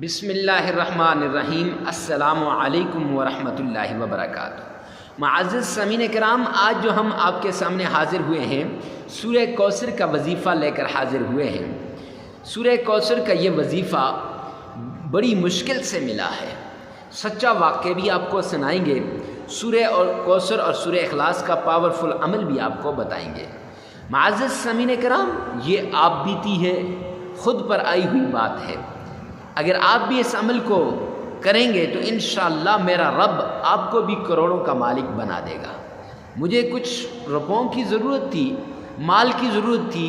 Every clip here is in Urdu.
بسم اللہ الرحمن الرحیم۔ السلام علیکم ورحمۃ اللہ وبرکاتہ۔ معزز سامعین کرام، آج جو ہم آپ کے سامنے حاضر ہوئے ہیں سورہ کوثر کا وظیفہ لے کر حاضر ہوئے ہیں۔ سورہ کوثر کا یہ وظیفہ بڑی مشکل سے ملا ہے، سچا واقعہ بھی آپ کو سنائیں گے، سورہ اور کوثر اور سورہ اخلاص کا پاورفل عمل بھی آپ کو بتائیں گے۔ معزز سامعین کرام، یہ آپ بیتی ہے، خود پر آئی ہوئی بات ہے۔ اگر آپ بھی اس عمل کو کریں گے تو انشاءاللہ میرا رب آپ کو بھی کروڑوں کا مالک بنا دے گا۔ مجھے کچھ روپوں کی ضرورت تھی، مال کی ضرورت تھی۔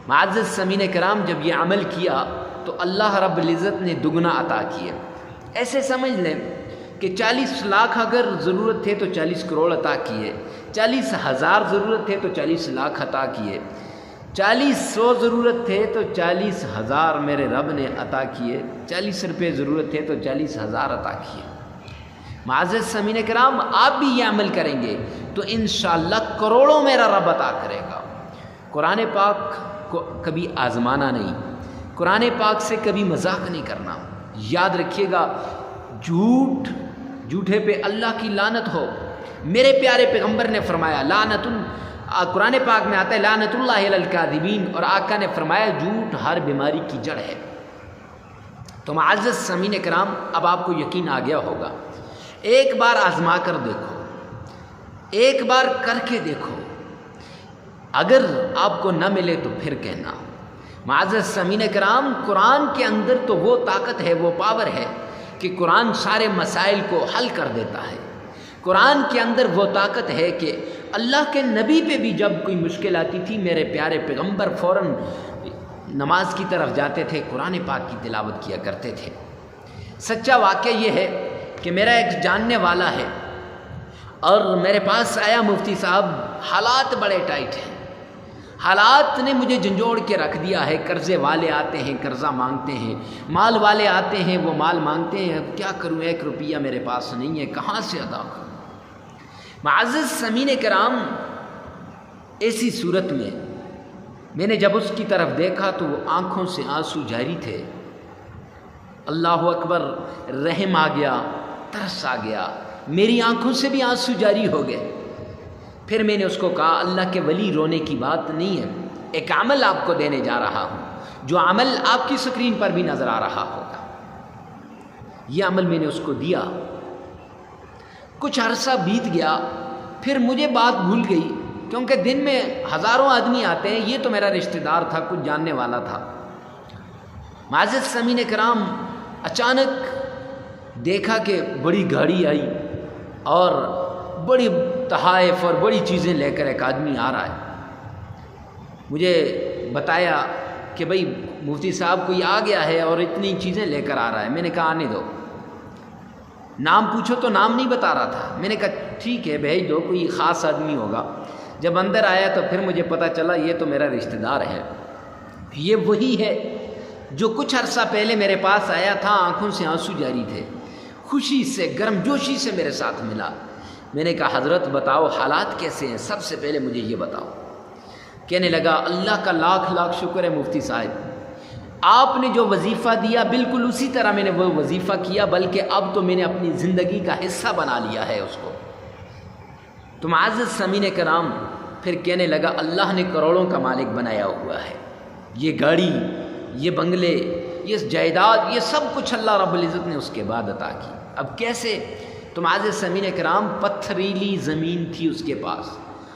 معزز سامعین کرام، جب یہ عمل کیا تو اللہ رب العزت نے دگنا عطا کیا۔ ایسے سمجھ لیں کہ 40 لاکھ اگر ضرورت ہے تو 40 کروڑ عطا کیے، 40,000 ضرورت ہے تو 40 لاکھ عطا کیے، 40,100 ضرورت تھے تو 40,000 میرے رب نے عطا کیے، 40 روپے ضرورت تھے تو 40,000 عطا کیے۔ معزز سامعین کرام، آپ بھی یہ عمل کریں گے تو انشاءاللہ کروڑوں میرا رب عطا کرے گا۔ قرآن پاک کو کبھی آزمانا نہیں، قرآن پاک سے کبھی مذاق نہیں کرنا۔ یاد رکھیے گا، جھوٹے پہ اللہ کی لعنت ہو۔ میرے پیارے پیغمبر نے فرمایا قرآن پاک میں آتا ہے لعنت اللہ علی الکاذبین، اور آقا نے فرمایا جھوٹ ہر بیماری کی جڑ ہے۔ تو معزز سامعین کرام، اب آپ کو یقین آ گیا ہوگا، ایک بار آزما کر دیکھو، ایک بار کر کے دیکھو، اگر آپ کو نہ ملے تو پھر کہنا۔ معزز سامعین کرام، قرآن کے اندر تو وہ طاقت ہے، وہ پاور ہے کہ قرآن سارے مسائل کو حل کر دیتا ہے۔ قرآن کے اندر وہ طاقت ہے کہ اللہ کے نبی پہ بھی جب کوئی مشکل آتی تھی، میرے پیارے پیغمبر فوراً نماز کی طرف جاتے تھے، قرآن پاک کی تلاوت کیا کرتے تھے۔ سچا واقعہ یہ ہے کہ میرا ایک جاننے والا ہے اور میرے پاس آیا، مفتی صاحب حالات بڑے ٹائٹ ہیں، حالات نے مجھے جھنجھوڑ کے رکھ دیا ہے، قرضے والے آتے ہیں قرضہ مانگتے ہیں، مال والے آتے ہیں وہ مال مانگتے ہیں، اب کیا کروں، 1 روپیہ میرے پاس نہیں ہے، کہاں سے ادا کروں۔ معزز سامعین کرام، ایسی صورت میں نے جب اس کی طرف دیکھا تو وہ آنکھوں سے آنسو جاری تھے۔ اللہ اکبر، رحم آ گیا، ترس آ گیا، میری آنکھوں سے بھی آنسو جاری ہو گئے۔ پھر میں نے اس کو کہا، اللہ کے ولی رونے کی بات نہیں ہے، ایک عمل آپ کو دینے جا رہا ہوں، جو عمل آپ کی سکرین پر بھی نظر آ رہا ہوگا۔ یہ عمل میں نے اس کو دیا، کچھ عرصہ بیت گیا، پھر مجھے بات بھول گئی، کیونکہ دن میں ہزاروں آدمی آتے ہیں، یہ تو میرا رشتہ دار تھا، کچھ جاننے والا تھا۔ معزز سامعین کرام، اچانک دیکھا کہ بڑی گاڑی آئی اور بڑی تحائف اور بڑی چیزیں لے کر ایک آدمی آ رہا ہے۔ مجھے بتایا کہ بھئی مفتی صاحب کوئی آ گیا ہے اور اتنی چیزیں لے کر آ رہا ہے۔ میں نے کہا آنے دو، نام پوچھو تو نام نہیں بتا رہا تھا۔ میں نے کہا ٹھیک ہے بھیج دو، کوئی خاص آدمی ہوگا۔ جب اندر آیا تو پھر مجھے پتہ چلا یہ تو میرا رشتہ دار ہے، یہ وہی ہے جو کچھ عرصہ پہلے میرے پاس آیا تھا، آنکھوں سے آنسو جاری تھے، خوشی سے گرم جوشی سے میرے ساتھ ملا۔ میں نے کہا حضرت بتاؤ حالات کیسے ہیں، سب سے پہلے مجھے یہ بتاؤ۔ کہنے لگا اللہ کا لاکھ لاکھ شکر ہے مفتی صاحب، آپ نے جو وظیفہ دیا بالکل اسی طرح میں نے وہ وظیفہ کیا، بلکہ اب تو میں نے اپنی زندگی کا حصہ بنا لیا ہے اس کو۔ تو معزز سامعین کرام، پھر کہنے لگا اللہ نے کروڑوں کا مالک بنایا ہوا ہے، یہ گاڑی، یہ بنگلے، یہ جائیداد، یہ سب کچھ اللہ رب العزت نے اس کے بعد عطا کی۔ اب کیسے؟ تو معزز سامعین کرام، پتھریلی زمین تھی اس کے پاس،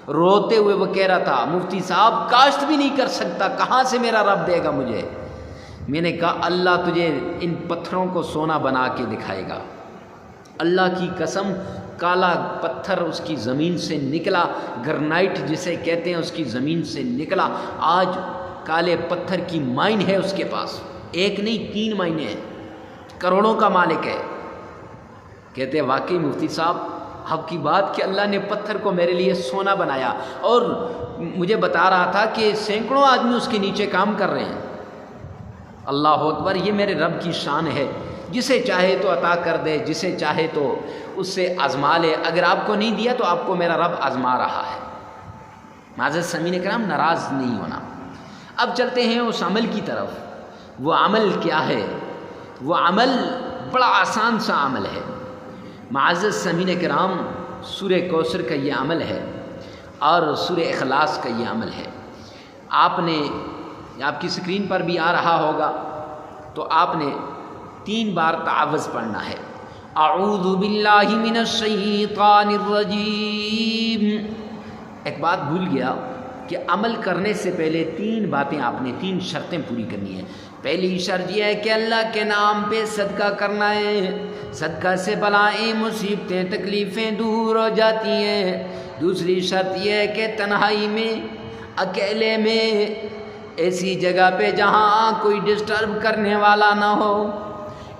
روتے ہوئے وہ کہہ رہا تھا مفتی صاحب کاشت بھی نہیں کر سکتا، کہاں سے میرا رب دے گا مجھے۔ میں نے کہا اللہ تجھے ان پتھروں کو سونا بنا کے دکھائے گا۔ اللہ کی قسم، کالا پتھر اس کی زمین سے نکلا، گرنائٹ جسے کہتے ہیں اس کی زمین سے نکلا۔ آج کالے پتھر کی مائن ہے اس کے پاس، ایک نہیں 3 مائنیں ہیں، کروڑوں کا مالک ہے۔ کہتے ہیں واقعی مفتی صاحب آپ کی بات کہ اللہ نے پتھر کو میرے لیے سونا بنایا، اور مجھے بتا رہا تھا کہ سینکڑوں آدمی اس کے نیچے کام کر رہے ہیں۔ اللہ اکبر، یہ میرے رب کی شان ہے، جسے چاہے تو عطا کر دے، جسے چاہے تو اس سے آزما لے۔ اگر آپ کو نہیں دیا تو آپ کو میرا رب آزما رہا ہے۔ معزز سامعین کرام، ناراض نہیں ہونا۔ اب چلتے ہیں اس عمل کی طرف۔ وہ عمل کیا ہے؟ وہ عمل بڑا آسان سا عمل ہے۔ معزز سامعین کرام، سورہ کوثر کا یہ عمل ہے اور سورہ اخلاص کا یہ عمل ہے۔ آپ نے، آپ کی اسکرین پر بھی آ رہا ہوگا، تو آپ نے 3 بار تعوذ پڑھنا ہے۔ اعوذ باللہ من الشیطان الرجیم۔ ایک بات بھول گیا کہ عمل کرنے سے پہلے 3 باتیں آپ نے، 3 شرطیں پوری کرنی ہیں۔ پہلی شرط یہ ہے کہ اللہ کے نام پہ صدقہ کرنا ہے، صدقہ سے بلائیں، مصیبتیں، تکلیفیں دور ہو جاتی ہیں۔ دوسری شرط یہ ہے کہ تنہائی میں، اکیلے میں، ایسی جگہ پہ جہاں کوئی ڈسٹرب کرنے والا نہ ہو،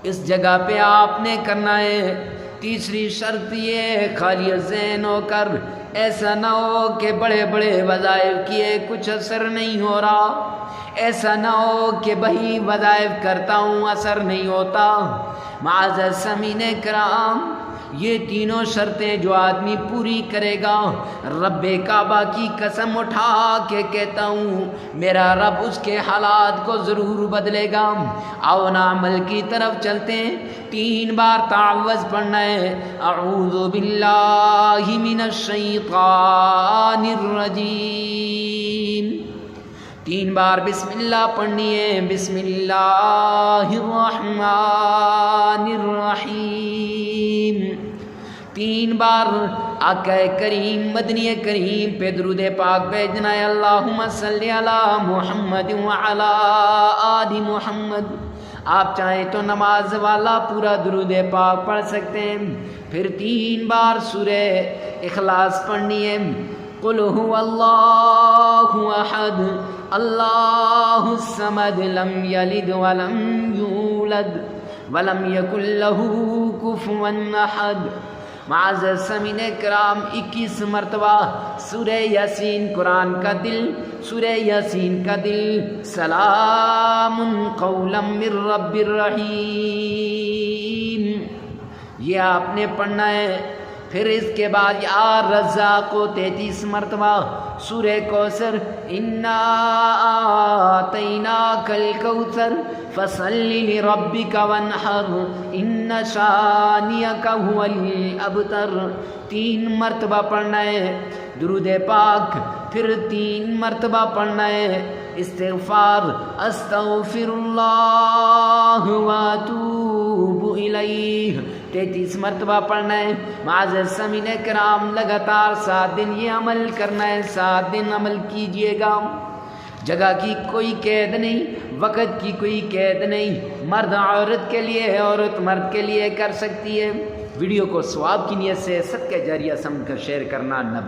اس جگہ پہ آپ نے کرنا ہے۔ تیسری شرط یہ ہے خالی ذہن ہو کر، ایسا نہ ہو کہ بڑے بڑے وظائف کیے کچھ اثر نہیں ہو رہا، ایسا نہ ہو کہ بھائی وظائف کرتا ہوں اثر نہیں ہوتا۔ معزز سامعین کرام، یہ تینوں شرطیں جو آدمی پوری کرے گا، رب کعبہ کی قسم اٹھا کے کہتا ہوں میرا رب اس کے حالات کو ضرور بدلے گا۔ آؤ نا عمل کی طرف چلتے ہیں۔ 3 بار تعوذ پڑھنا ہے۔ اعوذ باللہ من الشیطان الرجیم۔ 3 بار بسم اللہ پڑھنی ہے۔ بسم اللہ الرحمن الرحیم۔ 3 بار آقا کریم مدنی کریم پہ درود پاک بھیجنا ہے۔ اللہم صلی علی محمد وعلی آل محمد۔ آپ چاہیں تو نماز والا پورا درود پاک پڑھ سکتے ہیں۔ پھر 3 بار سورہ اخلاص پڑھنی ہے۔ قل هو اللہ احد اللہ الصمد لم یلد ولم یولد ولم یکن لہ کفوا احد۔ معزز سامعین کرام، 21 مرتبہ سورہ یاسین قرآن کا دل، سورہ یاسین کا دل، سلام قولا من رب الرحیم، یہ آپ نے پڑھنا ہے۔ پھر اس کے بعد یا رزاق کو 33 مرتبہ سورہ کوثر، انا آتیناک الکوثر فصل لربک وانحر ان شانئک هو الابتر، 3 مرتبہ پڑھنا ہے درود پاک۔ پھر 3 مرتبہ پڑھنا ہے استغفار، استغفر اللہ واتوب الیہ، 33 مرتبہ پڑھنا ہے۔ معزز سامعین کرام، لگاتار 7 دن یہ عمل کرنا ہے۔ 7 دن عمل کیجئے گا۔ جگہ کی کوئی قید نہیں، وقت کی کوئی قید نہیں، مرد عورت کے لیے ہے، عورت مرد کے لیے کر سکتی ہے۔ ویڈیو کو ثواب کی نیت سے صدقہ جاریہ سمجھ کر شیئر کرنا نہ